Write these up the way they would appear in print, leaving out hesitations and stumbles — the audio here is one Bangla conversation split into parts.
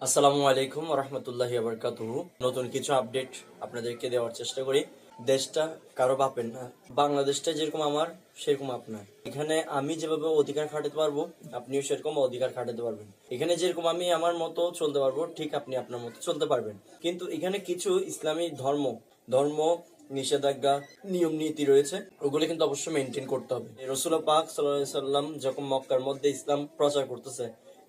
আসসালামু আলাইকুম রহমতুল্লাহি বারাকাতুহু। নতুন কিছু আপডেট আপনাদেরকে দেওয়ার চেষ্টা করি। দেশটা কারো বাপের না, বাংলাদেশটা যেরকম আমার সেরকম আপনার। এখানে আমি যেভাবে অধিকার খাটাতে পারবো আপনিও সেরকম অধিকার খাটাতে পারবেন। এখানে যেরকম আমি আমার মতো চলতে পারবো ঠিক আপনি আপনার মতো চলতে পারবেন। কিন্তু এখানে কিছু ইসলামী ধর্ম নিষেধাজ্ঞা নিয়ম নীতি রয়েছে, ওগুলো কিন্তু অবশ্যই মেনটেন করতে হবে। রাসূলুল্লাহ পাক সাল্লাল্লাহু আলাইহি সাল্লাম যখন মক্কার মধ্যে ইসলাম প্রচার করতেছে,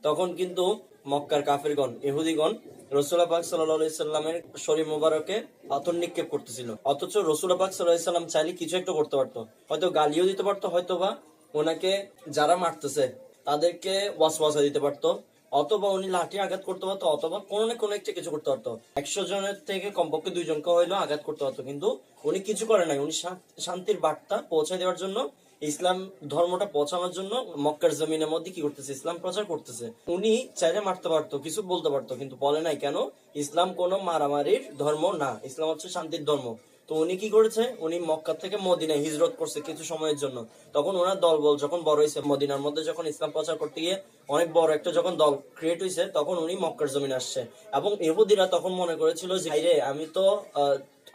তখন কিন্তু মক্কার কাফেরগণ ইহুদিগণ রাসূলুল্লাহ পাক সাল্লাল্লাহু আলাইহি সাল্লামের শরীর মোবারকে পাথর নিক্ষেপ করতেছিল। অথচ রাসূলুল্লাহ পাক সাল্লাল্লাহু আলাইহি সাল্লাম চাইলে কিছু একটা করতে পারতো, হয়তো গালিও দিতে পারতো, হয়তো বা ওনাকে যারা মারতেছে তাদেরকে ওয়াসওয়াসা দিতে পারতো, অথবা উনি লাঠি আঘাত করতে পারতো, অথবা কোনো না কোনো একটা কিছু করতে পারতো। 100 জনের থেকে কমপক্ষে 2 জনকে হইলেও আঘাত করতে পারতো, কিন্তু উনি কিছু করে নাই। উনি শান্তির বার্তা পৌঁছায় দেওয়ার জন্য, ইসলাম ধর্মটা পৌঁছানোর জন্য মক্কার জমিনের মধ্যে কি করতেছে, ইসলাম প্রচার করতেছে। উনি চাইলে মারতে পারতো, কিছু বলতে পারতো, কিন্তু বলে নাই। কেন? ইসলাম কোনো মারামারির ধর্ম না, ইসলাম হচ্ছে শান্তির ধর্ম। তো উনি কি করেছে, উনি মক্কা থেকে মদিনায় হিজরত করছে কিছু সময়ের জন্য। তখন ওনার দলবল যখন বড় হয়েছে, মদিনার মধ্যে যখন ইসলাম প্রচার করতে গিয়ে অনেক বড় একটা যখন দল ক্রিয়েট হয়েছে, তখন উনি মক্কার জমিনে আসছে। এবং ইহুদিরা তখন মনে করেছিল যে রে আমি তো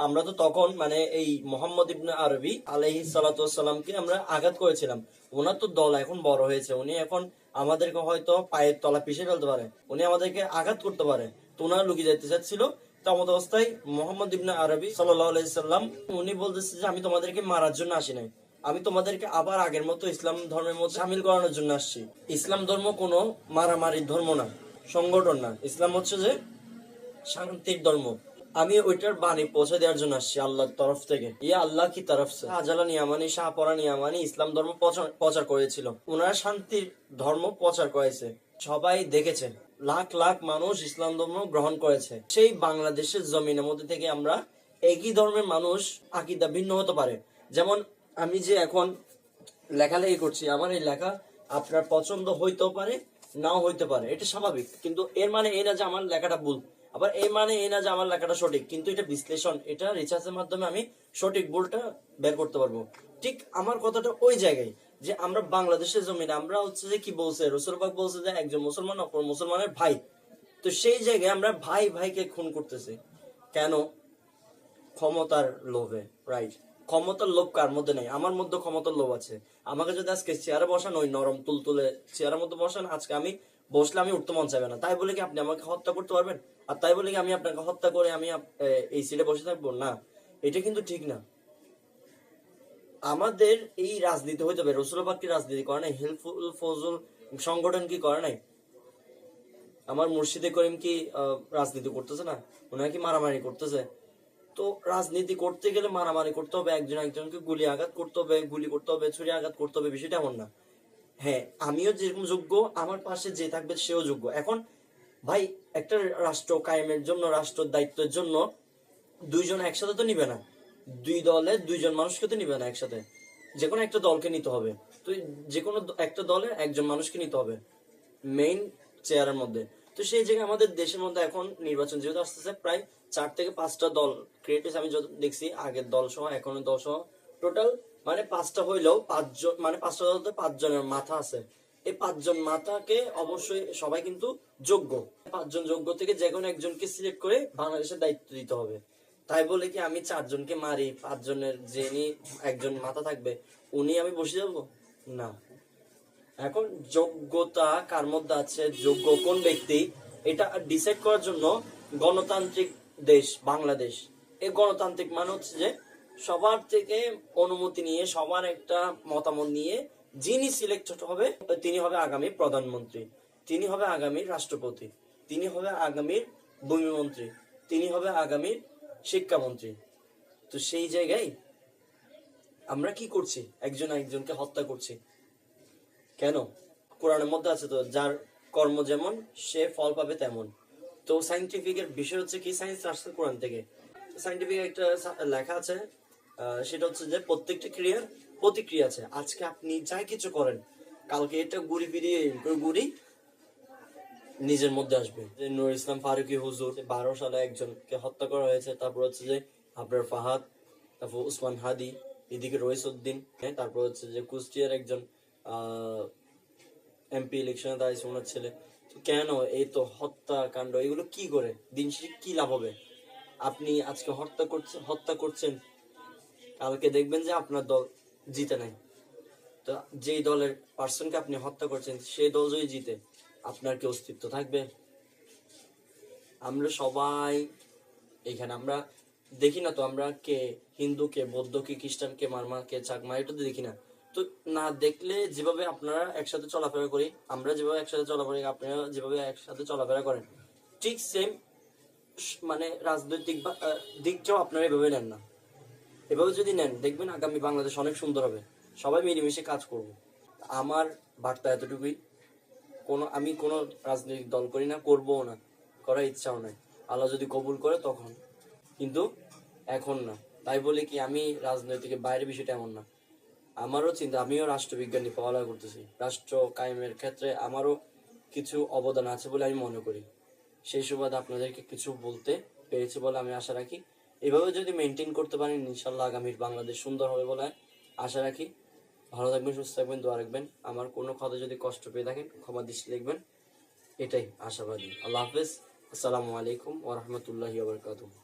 আমরা তো তখন মানে এই মোহাম্মদ ইবনে আরবি আলাইহিস সালাতু ওয়াসসালামকে আমরা আঘাত করেছিলাম। ওনার তো দল এখন বড় হয়েছে, উনি এখন আমাদেরকে হয়তো পায়ের তলা পিষে ফেলতে পারে, উনি আমাদেরকে আঘাত করতে পারে। তো ওনারা লুকিয়ে যেতে চাচ্ছিল। তেমন অবস্থায় মোহাম্মদ ইবনে আরবি সাল্লাল্লাহু আলাইহি সাল্লাম উনি বলতেছে যে আমি তোমাদেরকে মারার জন্য আসি নাই, আমি তোমাদেরকে আবার আগের মতো ইসলাম ধর্মের মধ্যে শামিল করানোর জন্য আসছি। ইসলাম ধর্ম কোনো মারামারির ধর্ম না, সংগঠন না। ইসলাম হচ্ছে যে শান্তির ধর্ম। আমি ওইটার বাণী পৌঁছে দেওয়ার জন্য আসছি আল্লাহর তরফ থেকে। ইয়া আল্লাহ কি তরফ সে শাহজালাল ইয়ামানি, শাহপরান ইয়ামানি ইসলাম ধর্ম প্রচার করেছিল। ওনারা শান্তির ধর্ম প্রচার করেছে, সবাই দেখেছে। লাখ লাখ মানুষ ইসলাম ধর্ম গ্রহণ করেছে। সেই বাংলাদেশের জমিনের মধ্যে থেকে আমরা একই ধর্মের মানুষ আকীদা ভিন্ন হতে পারে। যেমন আমি যে এখন লেখালেখি করছি, আমার এই লেখা আপনার পছন্দ হইতেও পারে, নাও হইতে পারে, এটা স্বাভাবিক। কিন্তু এর মানে এই না যে আমার লেখাটা ভুল, আবার এই মানে এই না যে আমার লেখাটা সঠিক। কিন্তু এটা বিশ্লেষণ, এটা রিসার্চের মাধ্যমে আমি সঠিক ভুলটা বের করতে পারবো। ঠিক আমার কথাটা ওই জায়গায় যে আমরা বাংলাদেশের জমিনে আমরা হচ্ছে যে কি বলছে, রসুল পাক বলছে যে একজন মুসলমান অপর মুসলমানের ভাই। তো সেই জায়গায় আমরা ভাই ভাইকে খুন করতেছি কেন? ক্ষমতার লোভে, রাইট? ক্ষমতার লোভ কার মধ্যে নেই? আমার মধ্যে ক্ষমতার লোভ আছে। আমাকে যদি আজকে চেয়ারে বসান, ওই নরম তুলতুলে চেয়ারের মধ্যে বসান, আজকে আমি বসলে আমি উঠতে মন চাইবে না। তাই বলে কি আপনি আমাকে হত্যা করতে পারবেন? আর তাই বলে কি আমি আপনাকে হত্যা করে আমি এই সিটে বসে থাকবো? না, এটা কিন্তু ঠিক না। আমাদের এই রাজনীতি হইতে হবে। রসুল পাক কি রাজনীতি করে নাই? হেল্পফুল ফজল সংগঠন কি করে নাই? আমার মুর্শিদে করিম কি রাজনীতি করতেছে না? ওনারা কি মারামারি করতেছে? তো রাজনীতি করতে গেলে মারামারি করতে হবে, একজন একজনকে গুলি আঘাত করতে হবে, গুলি করতে হবে, ছুরি আঘাত করতে হবে, বিষয়টা এমন না। হ্যাঁ, আমিও যেরকম যোগ্য, আমার পাশে যে থাকবে সেও যোগ্য। এখন ভাই, একটা রাষ্ট্র কায়েমের জন্য, রাষ্ট্রের দায়িত্বের জন্য দুইজন একসাথে তো নিবে না। দুই দলে দুইজন মানুষকে তো নিবে না একসাথে, যে কোনো একটা দলকে নিতে হবে। তো যে কোনো একটা দলে একজন মানুষকে নিতে হবে মেইন চেয়ারের মধ্যে। তো সেই জায়গায় আমাদের দেশের মধ্যে এখন নির্বাচন যেহেতু আসতেছে, প্রায় 4 থেকে 5টা দল ক্রিয়েট হয়েছে। আমি যত দেখছি আগের দল সহ এখনের দল সহ টোটাল মানে 5টা হইলেও 5জন, মানে 5টা দলতে 5জনের মাথা আছে। এই 5জন মাথাকে অবশ্যই সবাই কিন্তু যোগ্য। 5জন যোগ্য থেকে যে কোনো একজনকে সিলেক্ট করে বাংলাদেশের দায়িত্ব দিতে হবে। তাই বলে কি আমি 4জনকে মারি, 5জনের যিনি একজন মাথা থাকবে উনি আমি বসে যাবো? না। এখন যোগ্যতা কার মধ্যে আছে, যোগ্য কোন ব্যক্তি, এটা ডিসাইড করার জন্য গণতান্ত্রিক দেশ বাংলাদেশ। এই গণতান্ত্রিক মানে হচ্ছে যে সবার থেকে অনুমতি নিয়ে, সবার একটা মতামত নিয়ে যিনি সিলেক্টেড হবে তিনি হবে আগামী প্রধানমন্ত্রী, তিনি হবে আগামীর রাষ্ট্রপতি, তিনি হবে আগামীর ভূমিমন্ত্রী, তিনি হবে আগামীর শিক্ষামন্ত্রী। তো সেই জায়গায় আমরা কি করছি? একজন একজনকে হত্যা করছি কেন? কোরআনের মধ্যে আছে তো, যার কর্ম যেমন সে ফল পাবে তেমন। তো সাইন্টিফিক এর বিষয় হচ্ছে কি, সায়েন্স আসছে কোরআন থেকে। সাইন্টিফিক একটা লেখা আছে, সেটা হচ্ছে যে প্রত্যেকটা ক্রিয়ার প্রতিক্রিয়া আছে। আজকে আপনি যাই কিছু করেন, কালকে এটা ঘুরি ফিরিয়ে ঘুরি নিজের মধ্যে আসবে। যে নূর ইসলাম ফারুকী হুজুর 12 সালে একজনকে হত্যা করা হয়েছে। তারপর হচ্ছে যে আবরার ফাহাদ, তারপর উসমান হাদি, এদিকে রইসউদ্দিন, হ্যাঁ, তারপর হচ্ছে যে কুষ্টিয়ার একজন এমপি ইলেকশনে দাঁড়িয়েছে ওনার ছেলে। কেন এই তো হত্যাকাণ্ড, এগুলো কি করে দিন শেষে কি লাভ হবে? আপনি আজকে হত্যা করছেন, কালকে দেখবেন যে আপনার দল জিতে নাই। তো যেই দলের পার্সনকে আপনি হত্যা করছেন সেই দল যদি জিতে, আপনার কি অস্তিত্ব থাকবে? আমরা সবাই এখানে আমরা দেখি না তো, আমরা কে হিন্দু, কে বৌদ্ধ, কে খ্রিস্টান, কে মারমা, কে চাকমা, এটা তো দেখি না। তো না দেখলে যেভাবে আপনারা একসাথে চলাফেরা করি, আমরা যেভাবে একসাথে চলাফেরা করি, আপনারা যেভাবে একসাথে চলাফেরা করেন, ঠিক সেম মানে রাজনৈতিক দিকটাও আপনারা এভাবে নেন না। এভাবে যদি নেন, দেখবেন আগামী বাংলাদেশ অনেক সুন্দর হবে। সবাই মিলেমিশে কাজ করব। আমার বার্তা এতটুকুই। আমি কোনো রাজনৈতিক দল করি না, করবও না, করার ইচ্ছাও নাই। আল্লাহ যদি কবুল করে তখন, কিন্তু এখন না। তাই বলে কি আমি রাজনৈতিকের বাইরে, বিষয়টা এমন না। আমারও চিন্তা, আমিও রাষ্ট্রবিজ্ঞান নিয়ে পড়ালেখা করতেছি। রাষ্ট্র কায়েমের ক্ষেত্রে আমারও কিছু অবদান আছে বলে আমি মনে করি। সেই সুবাদে আপনাদেরকে কিছু বলতে পেরেছি বলে আমি আশা রাখি। এভাবে যদি মেনটেন করতে পারেন, ইনশাল্লাহ আগামীর বাংলাদেশ সুন্দর হবে বলে আশা রাখি। ভালো থাকবেন, সুস্থ থাকবেন, দোয়া রাখবেন। আমার কোনো কথা যদি কষ্ট পেয়ে থাকেন, ক্ষমা দৃষ্টি দেখবেন। এটাই আশাবাদী। আল্লাহ হাফেজ। আসসালামু আলাইকুম ওয়া রাহমাতুল্লাহি ওয়া বারাকাতুহু।